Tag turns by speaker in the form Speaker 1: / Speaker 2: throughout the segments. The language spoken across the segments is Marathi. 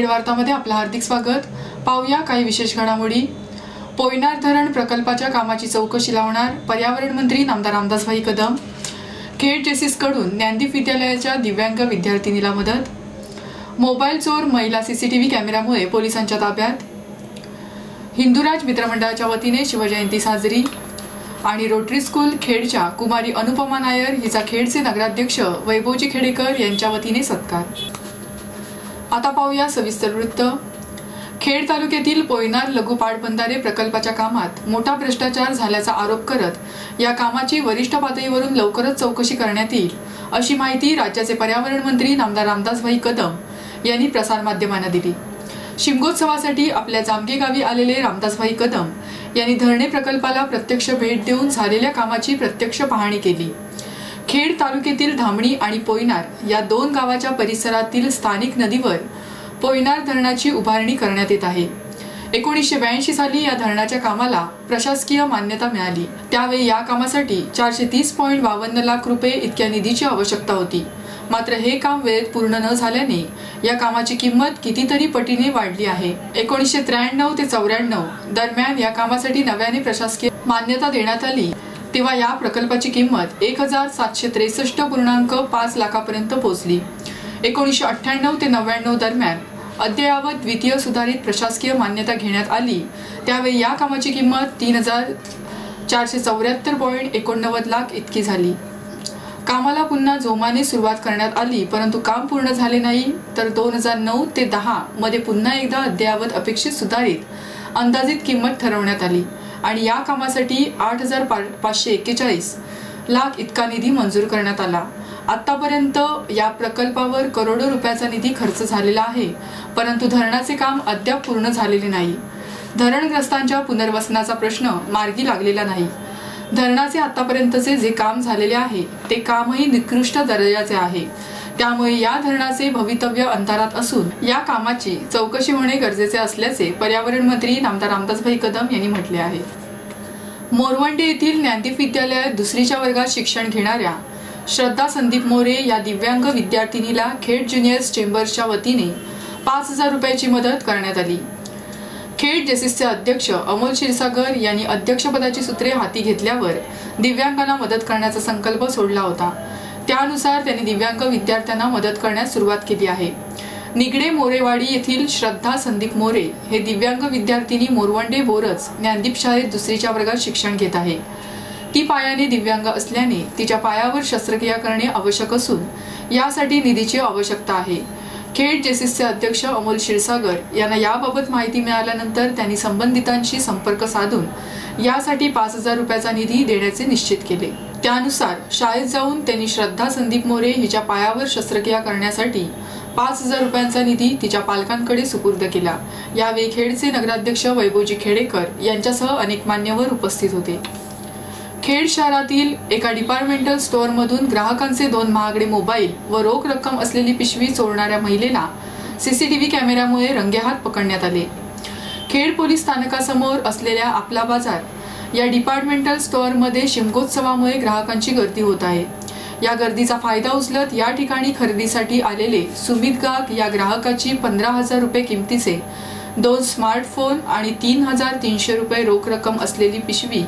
Speaker 1: खेड वार्तामध्ये आपलं हार्दिक स्वागत। पाहूया काही विशेष घडामोडी। पोयनार धरण प्रकल्पाच्या कामाची चौकशी लावणार पर्यावरण मंत्री नामदार रामदासभाई कदम। खेड जेसीस कडून ज्ञानदीप विद्यालयाच्या दिव्यांग विद्यार्थिनीला मदत। मोबाईल चोर महिला सीसीटीव्ही कॅमेऱ्यामुळे पोलिसांच्या ताब्यात। हिंदुराज मित्रमंडळाच्या वतीने शिवजयंती साजरी। आणि रोटरी स्कूल खेडच्या कुमारी अनुपमा नायर हिचा खेडचे नगराध्यक्ष वैभवजी खेडेकर यांच्या वतीने सत्कार। आता पाहूया सविस्तर वृत्त। खेड तालुक्यातील पोयनार लघु पाटबंधारे प्रकल्पाच्या कामात मोठा भ्रष्टाचार झाल्याचा आरोप करत या कामाची वरिष्ठ पातळीवरून लवकरच चौकशी करण्यात येईल अशी माहिती राज्याचे पर्यावरण मंत्री नामदार रामदासभाई कदम यांनी प्रसार माध्यमांना दिली। शिमगोत्सवासाठी आपल्या जामगे गावी आलेले रामदासभाई कदम यांनी धरणे प्रकल्पाला प्रत्यक्ष भेट देऊन झालेल्या कामाची प्रत्यक्ष पाहणी केली। खेड तालुक्यातील धामणी आणि पोयनार या दोन गावाच्या परिसरातील स्थानिक नदीवर पोयनार धरणाची उभारणी करण्यात येत आहे। 1982 साली या धरणाच्या कामाला प्रशासकीय मान्यता मिळाली। त्यावेळी या कामासाठी 430.52 लाख रुपये इतक्या निधीची आवश्यकता होती। मात्र हे काम वेळेत पूर्ण न झाल्याने या कामाची किंमत कितीतरी पटीने वाढली आहे। 1993 ते 94 दरम्यान या कामासाठी नव्याने प्रशासकीय मान्यता देण्यात आली तेव्हा या प्रकल्पाची किंमत 1763.5 लाखापर्यंत पोहोचली। 1998 ते 99 दरम्यान अद्ययावत द्वितीय सुधारित प्रशासकीय मान्यता घेण्यात आली। त्यावेळी या कामाची किंमत 3474.89 लाख इतकी झाली। कामाला पुन्हा जोमाने सुरुवात करण्यात आली, परंतु काम पूर्ण झाले नाही। तर 2009 ते 10 मध्ये पुन्हा एकदा अद्ययावत अपेक्षित सुधारित अंदाजित किंमत ठरवण्यात आली आणि या कामासाठी 8541 लाख इतका निधी मंजूर करण्यात आला। आतापर्यंत या प्रकल्पावर करोडो रुपयाचा निधी खर्च झालेला आहे, परंतु धरणाचे काम अद्याप पूर्ण झालेले नाही। धरणग्रस्तांच्या पुनर्वसनाचा प्रश्न मार्गी लागलेला नाही। धरणाचे आतापर्यंतचे जे काम झालेले आहे ते कामही निकृष्ट दर्जाचे आहे। त्यामुळे या धरणाचे भवितव्य अंधारात असून या कामाची चौकशी होणे गरजेचे असल्याचे पर्यावरण मंत्री नामदार रामदासभाई कदम यांनी म्हटले आहे। मोरवंडे येथील ज्ञानदीप विद्यालयात दुसरीच्या वर्गात शिक्षण घेणाऱ्या श्रद्धा संदीप मोरे या दिव्यांग विद्यार्थिनीला खेड ज्युनियर्स चेंबर्सच्या वतीने 5000 रुपयाची मदत करण्यात आली। खेड जेसीसचे अध्यक्ष अमोल क्षीरसागर यांनी अध्यक्षपदाची सूत्रे हाती घेतल्यावर दिव्यांगांना मदत करण्याचा संकल्प सोडला होता। त्यानुसार त्यांनी दिव्यांग विद्यार्थ्यांना मदत करण्यास सुरुवात केली आहे। निगडे मोरेवाडी येथील श्रद्धा संदीप मोरे हे दिव्यांग विद्यार्थिनी मोरवंडे बोरज ज्ञानदीप शाळेत दुसरीच्या वर्गात शिक्षण घेत आहे। ती पायाने दिव्यांग असल्याने तिच्या पायावर शस्त्रक्रिया करणे आवश्यक असून यासाठी निधीची आवश्यकता आहे। खेड जेसीसचे अध्यक्ष अमोल क्षीरसागर यांना याबाबत माहिती मिळाल्यानंतर त्यांनी संबंधितांशी संपर्क साधून यासाठी 5000 रुपयाचा निधी देण्याचे निश्चित केले। त्यानुसार शाळेत जाऊन त्यांनी श्रद्धा संदीप मोरे हिच्या पायावर शस्त्रक्रिया करण्यासाठी 5000 रुपयांचा निधी तिच्या पालकांकडे सुपूर्द केला। यावेळी खेडचे नगराध्यक्ष वैभवजी खेडेकर यांच्यासह अनेक मान्यवर उपस्थित होते। खेड शहरातील एका डिपार्टमेंटल स्टोअरमधून ग्राहकांचे 2 महागडे मोबाईल व रोख रक्कम असलेली पिशवी चोरणाऱ्या महिलेला सीसीटीव्ही कॅमेऱ्यामुळे रंगेहात पकडण्यात आले। खेड पोलीस स्थानकासमोर असलेल्या आपला बाजार या डिपार्टमेंटल स्टोअरमध्ये शिमगोत्सवामुळे ग्राहकांची गर्दी होत आहे। या गर्दीचा फायदा उचलत या ठिकाणी खरेदीसाठी आलेले सुमित गाग या ग्राहकाची 15000 रुपये किमतीचे 2 स्मार्टफोन आणि 3300 रुपये रोख रक्कम असलेली पिशवी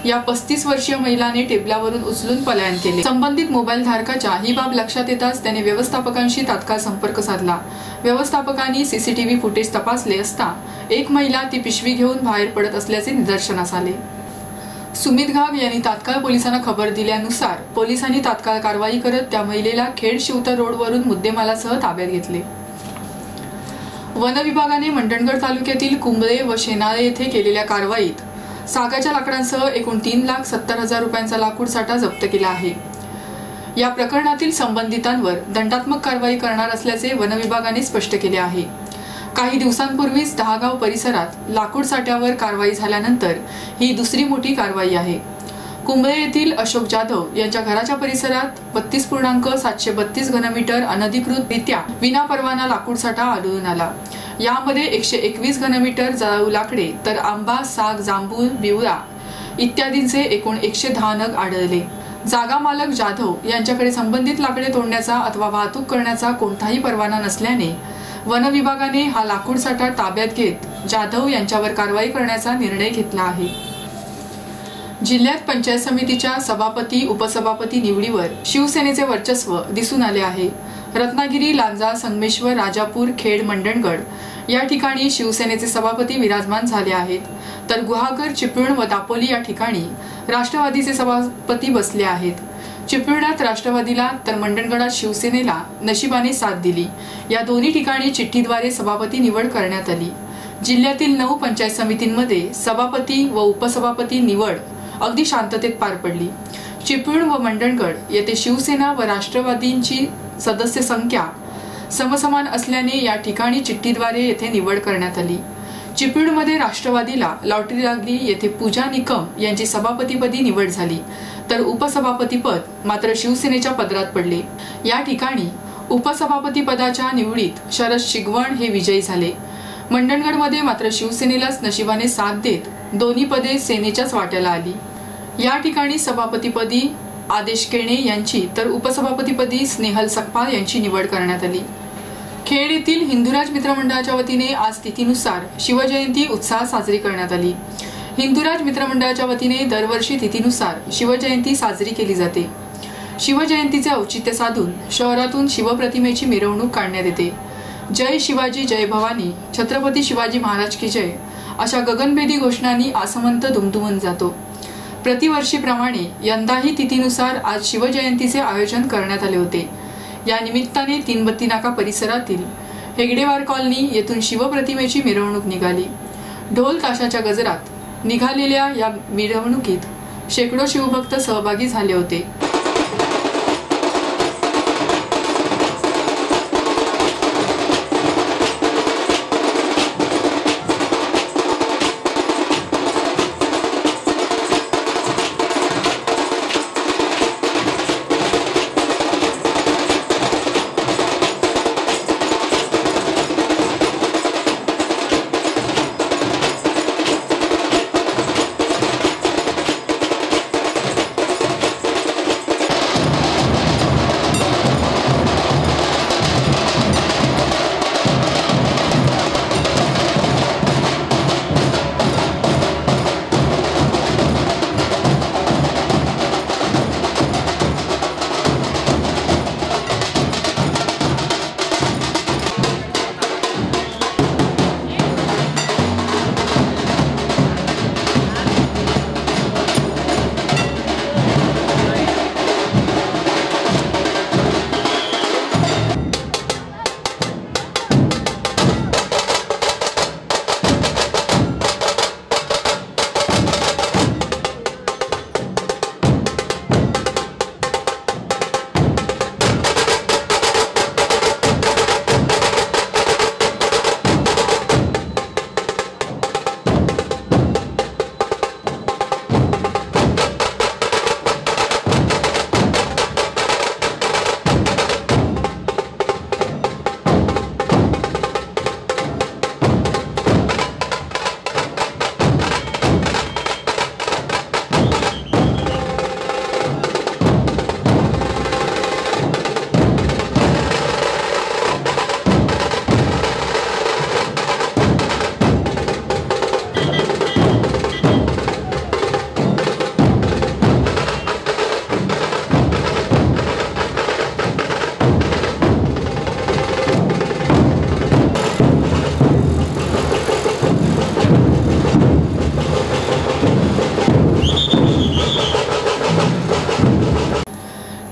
Speaker 1: या 35 वर्षीय महिलाने टेबलावरून उचलून पलायन केले। संबंधित मोबाईल धारकाच्या ही बाब लक्षात येताच त्याने व्यवस्थापकांशी तात्काळ संपर्क साधला। व्यवस्थापकांनी सीसीटीव्ही फुटेज तपासले असता एक महिला ती पिशवी घेऊन बाहेर पडत असल्याचे निदर्शनास आले। सुमित घाग यांनी तात्काळ पोलिसांना खबर दिल्यानुसार पोलिसांनी तात्काळ कारवाई करत त्या महिलेला खेड शिवतर रोडवरून मुद्देमालासह ताब्यात घेतले। वन विभागाने मंडणगड तालुक्यातील कुंबळे व शेनाळे येथे केलेल्या कारवाईत सागाच्या लाकडांसह एकूण 3,70,000 रुपयांचा लाकूड साठा जप्त केला आहे। या प्रकरणातील संबंधितांवर दंडात्मक कारवाई करणार असल्याचे वन विभागाने स्पष्ट केले आहे। काही दिवसांपूर्वीच दहागाव परिसरात लाकूड साठ्यावर कारवाई झाल्यानंतर ही दुसरी मोठी कारवाई आहे। कुंबळे येथील अशोक जाधव यांच्या घराच्या परिसरात 32.732 घनमीटर अनधिकृतरित्या विनापरवाना लाकूड साठा आढळून आला। यामध्ये 121 घनमीटर जळाऊ लाकडे तर आंबा, साग, जांभूळ, बिवळा इत्यादींचे एकूण 110 नग आढळले। जागा मालक जाधव यांच्याकडे संबंधित लाकडे तोडण्याचा अथवा वाहतूक करण्याचा कोणताही परवाना नसल्याने वन विभागाने हा लाकूड साठा ताब्यात घेत जाधव यांच्यावर कारवाई करण्याचा निर्णय घेतला आहे। जिल्ह्यात पंचायत समितीच्या सभापती उपसभापती निवडीवर शिवसेनेचे वर्चस्व दिसून आले आहे। रत्नागिरी, लांजा, संगमेश्वर, राजापूर, खेड, मंडणगड या ठिकाणी शिवसेनेचे सभापती विराजमान झाले आहेत, तर गुहागर, चिपळूण व दापोली या ठिकाणी राष्ट्रवादीचे सभापती बसले आहेत। चिपळूणात राष्ट्रवादीला तर मंडणगडात शिवसेनेला नशिबाने साथ दिली। या दोन्ही ठिकाणी चिठ्ठीद्वारे सभापती निवड करण्यात आली। जिल्ह्यातील 9 पंचायत समितींमध्ये सभापती व उपसभापती निवड अगदी शांततेत पार पडली। चिपळूण व मंडणगड येथे शिवसेना व राष्ट्रवादींची सदस्य संख्या समसमान असल्याने या ठिकाणी चिठ्ठीद्वारे येथे निवड करण्यात आली। चिपळूणमध्ये राष्ट्रवादीला लॉटरी लागली, येथे पूजा निकम यांची सभापतीपदी निवड झाली, तर उपसभापतीपद मात्र शिवसेनेच्या पदरात पडले। या ठिकाणी उपसभापती पदाच्या निवडीत शरद शिगवण हे विजयी झाले। मंडणगडमध्ये मात्र शिवसेनेलाच नशिबाने साथ देत दोन्ही पदे सेनेच्याच वाट्याला आली। या ठिकाणी सभापतीपदी आदेश केणे यांची तर उपसभापतीपदी स्नेहल सकपाल यांची निवड करण्यात आली। खेड येथील हिंदुराज मित्रमंडळाच्या वतीने आज तिथीनुसार शिवजयंती उत्साहात साजरी करण्यात आली। हिंदुराज मित्रमंडळाच्या वतीने दरवर्षी तिथीनुसार शिवजयंती साजरी केली जाते। शिवजयंतीचे औचित्य साधून शहरातून शिवप्रतिमेची मिरवणूक काढण्यात येते। जय शिवाजी, जय भवानी, छत्रपती शिवाजी महाराज की जय अशा गगनभेदी घोषणांनी आसमंत दुमदुमून जातो। प्रतिवर्षीप्रमाणे यंदाही तिथीनुसार आज शिवजयंतीचे आयोजन करण्यात आले होते। या निमित्ताने तीनबत्ती नाका परिसरातील हेगडेवार कॉलनी येथून शिवप्रतिमेची मिरवणूक निघाली। ढोल ताशाच्या गजरात निघालेल्या या मिरवणुकीत शेकडो शिवभक्त सहभागी झाले होते।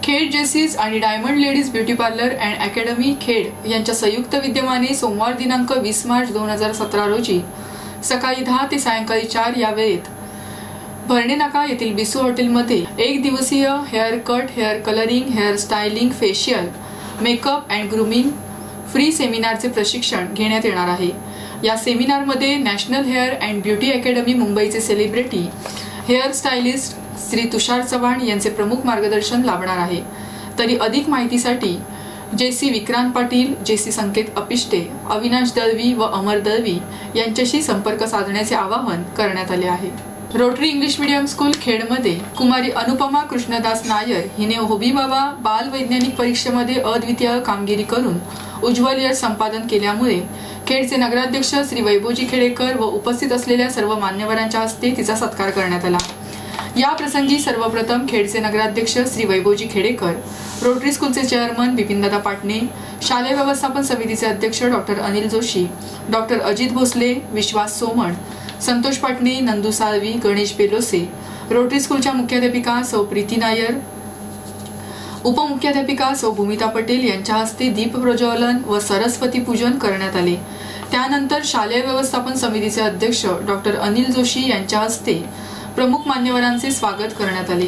Speaker 1: खेड जेसीज आणि diamond ladies beauty parlour and academy Khed यांच्या संयुक्त विद्यमाने सोमवार दिनांक 20 मार्च 2017 रोजी सकाळी 10 ते सायंकाळी 4 या वेळेत भरणे नाका येथील बिसू हॉटेलमध्ये एक दिवसीय hair cut, hair colouring, hair styling, facial, makeup and grooming free सेमिनारचे प्रशिक्षण घेण्यात येणार आहे। या सेमिनारमध्ये national hair and beauty academy मुंबईचे celebrity hair stylist Shri Tushar Chavan यांचे प्रमुख मार्गदर्शन लाभणार आहे। तरी अधिक माहितीसाठी जेसी विक्रांत पाटील, जेसी संकेत अपिष्टे, अविनाश दळवी व अमर दळवी यांच्याशी संपर्क साधण्याचे आवाहन करण्यात आले आहे। रोटरी इंग्लिश मीडियम स्कूल खेडमध्ये कुमारी अनुपमा कृष्णदास नायर हिने होबी बाबा बाल वैज्ञानिक परीक्षेमध्ये अद्वितीय कामगिरी करून उज्ज्वल यश संपादन केल्यामुळे खेडचे नगराध्यक्ष श्री वैभवजी खेडेकर व उपस्थित असलेल्या सर्व मान्यवरांच्या हस्ते तिचा सत्कार करण्यात आला। या प्रसंगी सर्वप्रथम खेडचे नगराध्यक्ष श्री वैभवजी खेडेकर, रोटरी स्कूलचे चेअरमन बिपिनदादा पाटणे, शालेय व्यवस्थापन समितीचे अध्यक्ष डॉक्टर अनिल जोशी, डॉक्टर अजित भोसले, विश्वास सोमण, संतोष पाटणे, नंदू साळवी, गणेश बेलोसे, रोटरी स्कूलच्या मुख्याध्यापिका सौ प्रीती नायर, उपमुख्याध्यापिका सौ भूमिता पटेल यांच्या हस्ते दीप प्रज्वलन व सरस्वती पूजन करण्यात आले। त्यानंतर शालेय व्यवस्थापन समितीचे अध्यक्ष डॉक्टर अनिल जोशी यांच्या हस्ते प्रमुख मान्यवरांचे स्वागत करण्यात आले।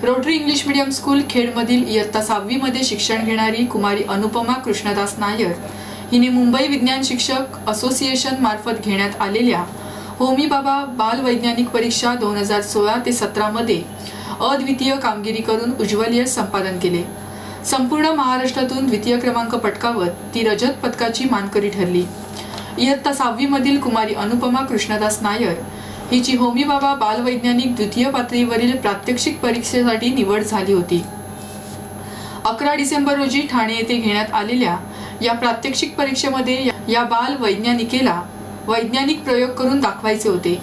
Speaker 1: रोटरी इंग्लिश मीडियम स्कूल खेडमधील इयत्ता 6वी मध्ये शिक्षण घेणारी कुमारी अनुपमा कृष्णदास नायर हिने मुंबई विज्ञान शिक्षक असोसिएशन मार्फत घेण्यात आलेल्या होमी बाबा बाल वैज्ञानिक परीक्षा 2016 ते 17 मध्ये अद्वितीय कामगिरी करून उज्ज्वल यश संपादन केले। संपूर्ण महाराष्ट्रातून द्वितीय क्रमांक पटकावत ती रजत पदकाची मानकरी ठरली। इयत्ता 6वी मधील कुमारी अनुपमा कृष्णदास नायर हिची होमी बाबा बाल वैज्ञानिक द्वितीय पातळीवरील प्रात्यक्षिक परीक्षेसाठी निवड झाली होती। 11 डिसेंबर रोजी ठाणे येथे घेण्यात आलेल्या या प्रात्यक्षिक परीक्षेमध्ये या बाल वैज्ञानिकेला वैज्ञानिक प्रयोग करून दाखवायचे होते।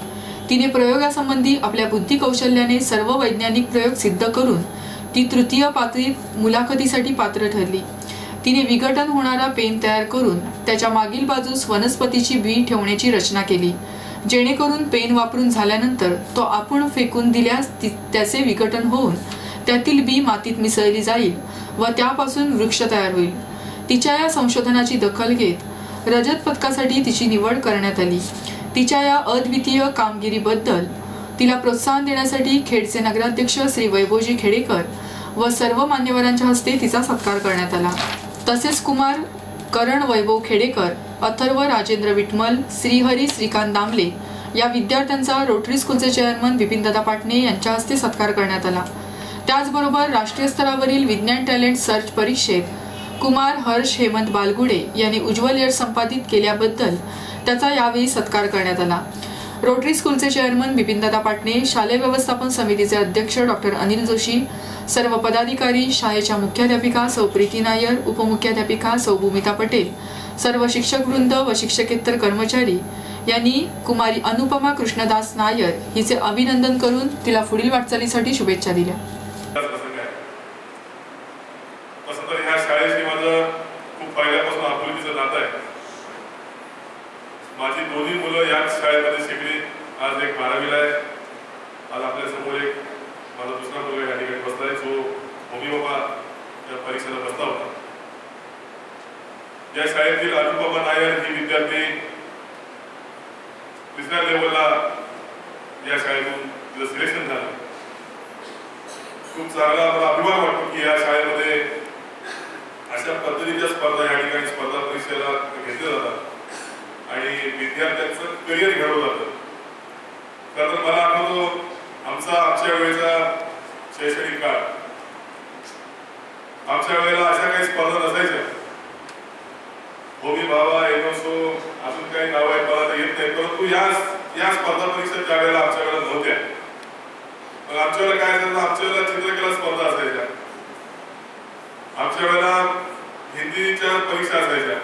Speaker 1: तिने प्रयोगासंबंधी आपल्या बुद्धी कौशल्याने सर्व वैज्ञानिक प्रयोग सिद्ध करून ती तृतीय पातळीत मुलाखतीसाठी पात्र ठरली। तिने विघटन होणारा पेन तयार करून त्याच्या मागील बाजूस वनस्पतीची बी ठेवण्याची रचना केली, जेणेकरून पेन वापरून झाल्यानंतर तो आपण फेकून दिल्यास त्याचे विघटन होऊन त्यातील बी मातीत मिसळली जाईल व त्यापासून वृक्ष तयार होईल। तिच्या या संशोधनाची दखल घेत रजत पदकासाठी तिची निवड करण्यात आली। तिच्या या अद्वितीय कामगिरीबद्दल तिला प्रोत्साहन देण्यासाठी खेडचे नगराध्यक्ष श्री वैभवजी खेडेकर व सर्व मान्यवरांच्या हस्ते तिचा सत्कार करण्यात आला। तसेच कुमार करण वैभव खेडेकर, अथर्व राजेंद्र विठमल, श्रीहरी श्रीकांत दामले या विद्यार्थ्यांचा रोटरी स्कूलचे चेअरमन बिपिनदादा पाटणे यांच्या हस्ते सत्कार करण्यात आला। त्याचबरोबर राष्ट्रीय स्तरावरील विज्ञान टॅलेंट सर्च परीक्षेत कुमार हर्ष हेमंत बालगुडे यांनी उज्ज्वल यश संपादित केल्याबद्दल त्याचा यावेळी सत्कार करण्यात आला। रोटरी स्कूलचे चेअरमन बिपिनदादा पाटणे, शालेय व्यवस्थापन समितीचे अध्यक्ष डॉक्टर अनिल जोशी, सर्व पदाधिकारी, शाळेच्या मुख्याध्यापिका सौ प्रीती नायर, उपमुख्याध्यापिका सौ भूमिता पटेल, सर्व शिक्षकवृंद व शिक्षकेतर कर्मचारी यांनी कुमारी अनुपमा कृष्णदास नायर हिचे अभिनंदन करून तिला पुढील वाटचालीसाठी शुभेच्छा दिल्या।
Speaker 2: माझी दोन्ही मुलं याच शाळेमध्ये शिकली। आज एक 12वीला आहे। आज आपल्या समोर एक माझा दुसरा मुलगा या ठिकाणी बसलाय जो होमी बाबा या परीक्षेला बसला होता। या शाळेतील अनुपमा नायर ही विद्यार्थी तिसऱ्या लेवलला या शाळेतून तिचं सिलेक्शन झालं। खूप चांगला मला अभिमान वाटतो की या शाळेमध्ये अशा पद्धतीच्या स्पर्धा या ठिकाणी स्पर्धा परीक्षेला घेतल्या जातात आणि विद्यार्थ्यांचं करिअर घडवलं जातं। कारण मला आठवतो आमच्या वेळेचा शैक्षणिक काळ, आमच्या वेळेला अशा काही स्पर्धा नसायच्या। होमी बाबा, एनोसो, अजून काही नाव आहेत मला येत नाही, परंतु या स्पर्धा परीक्षा ज्या वेळेला आमच्या वेळेला नव्हत्या, मग आमच्या वेळेला काय असायचं, आमच्या वेळेला चित्रकला स्पर्धा असायच्या, आमच्या वेळेला हिंदीच्या परीक्षा असायच्या।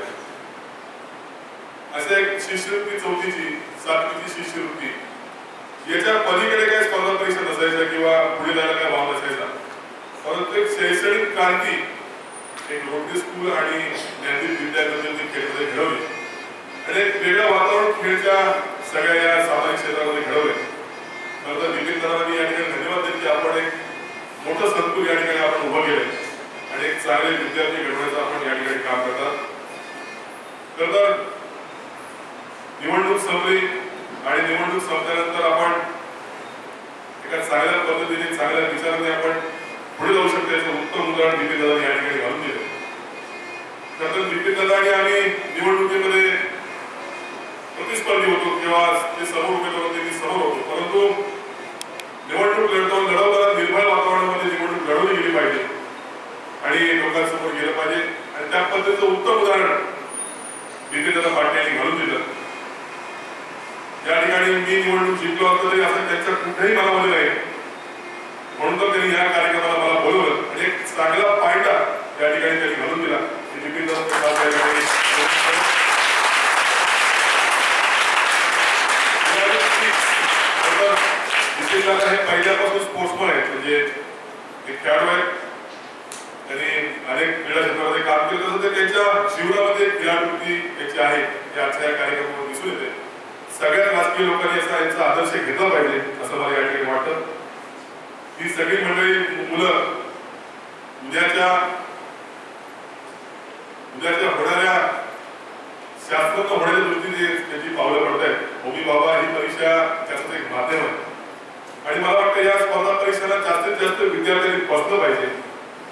Speaker 2: अशा एक शिष्यवृत्ती 4थीची 7वीची शिष्यवृत्ती याच्या पलीकडे काही स्पर्धा परीक्षा नसायच्या किंवा पुढे जायला काही वाव नसायचा। परंतु एक शैक्षणिक क्रांती एक रोटरी स्कूल आणि ज्ञानदीप विद्यापीठातील खेळमध्ये घडवली आणि एक वेगळं वातावरण खेळच्या सगळ्या या सामाजिक क्षेत्रामध्ये घडवले। नंतर बिपिन दादांनी या ठिकाणी धन्यवाद देत की आपण एक मोठं संकुल या ठिकाणी आपण उभं केलं आणि एक चांगले विद्यार्थी घडवण्याचं आपण या ठिकाणी काम करतात। तर निवडणूक संपली आणि निवडणूक संपल्यानंतर आपण एका चांगल्या पद्धतीने चांगल्या विचाराने आपण पुढे जाऊ शकतो याचं उत्तम उदाहरण बिपिन दादांनी या ठिकाणी घालून दिलं। तर बिपिन दादा आणि आम्ही निवडणुकीमध्ये प्रतिस्पर्धी होतो किंवा ते समोर उभे होते मी समोर होतो, परंतु निवडणूक लढवताना निर्भय वातावरणामध्ये निवडणूक लढवली गेली पाहिजे आणि लोकांसमोर गेलं पाहिजे आणि त्या पद्धतीचं उत्तम उदाहरण बिपिन दादा पाटणे यांनी घालून दिलं। या ठिकाणी मी निवडणूक जिंकलो असतो तरी असं त्यांच्या कुठेही मनामध्ये नाही, म्हणून तर त्यांनी या कार्यक्रमाला मला बोलवलं आणि एक चांगला फायदा या ठिकाणी त्यांनी घालून दिला। बिपिन दादा हे पहिल्यापासून स्पोर्ट्समन आहेत, म्हणजे एक खेळाडू आहेत. त्यांनी अनेक क्रीडा क्षेत्रामध्ये काम केलं, तसं ते त्यांच्या जीवनामध्ये क्रीडावृत्ती त्याची आहे हे आजच्या या कार्यक्रमावर दिसून येते. सगळ्या राजकीय लोकांनी यांचा आदर्श घेतला पाहिजे असं मला या ठिकाणी वाटतं. ही सगळी मंडळी मुलं उद्याच्या होणाऱ्या शास्त्रज्ञ होण्याच्या दृष्टीने त्याची पावलं पडत आहेत. होमी बाबा ही परीक्षा त्याचं एक माध्यम आहे आणि मला वाटतं या स्पर्धा परीक्षांना जास्तीत जास्त विद्यार्थ्यांनी बसलं पाहिजे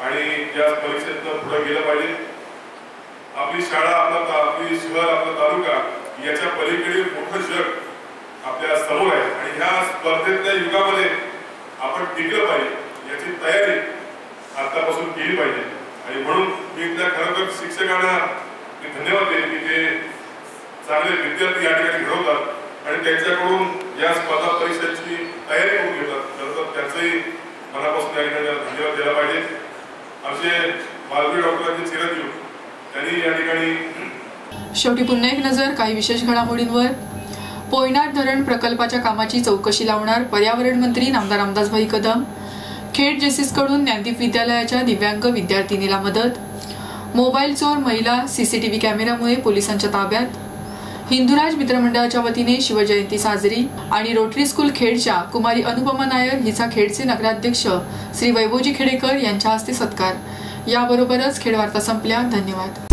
Speaker 2: आणि या परीक्षेतनं पुढे गेलं पाहिजे. आपली शाळा, आपली शहर, आपला तालुका याच्या पलीकडे मोठं जग आपल्या समोर आहे आणि ह्या स्पर्धेतल्या युगामध्ये आपण टिकलं पाहिजे याची तयारी आतापासून केली पाहिजे. आणि म्हणून मी त्या खरं शिक्षकांना धन्यवाद देईन की ते चांगले विद्यार्थी या ठिकाणी घडवतात आणि त्यांच्याकडून या स्पर्धा परीक्षांची तयारी करून घेतात. खरं तर त्यांचंही मनापासून या ठिकाणी धन्यवाद द्यायला पाहिजे. आमचे मालवी डॉक्टरांचे चिरंजीव त्यांनी या ठिकाणी.
Speaker 1: शेवटी पुन्हा एक नजर काही विशेष घडामोडींवर. पोयनाड धरण प्रकल्पाच्या कामाची चौकशी लावणार पर्यावरण मंत्री नामदार रामदासभाई कदम. खेड जेसीस कडून ज्ञानदीप विद्यालयाच्या दिव्यांग विद्यार्थिनीला मदत. मोबाईल चोर महिला सीसीटीव्ही कॅमेऱ्यामुळे पोलिसांच्या ताब्यात. हिंदुराज मित्रमंडळाच्या वतीने शिवजयंती साजरी आणि रोटरी स्कूल खेडच्या कुमारी अनुपमा नायर हिचा खेडचे नगराध्यक्ष श्री वैभवजी खेडेकर यांच्या हस्ते सत्कार. याबरोबरच खेड वार्ता संपल्या. धन्यवाद.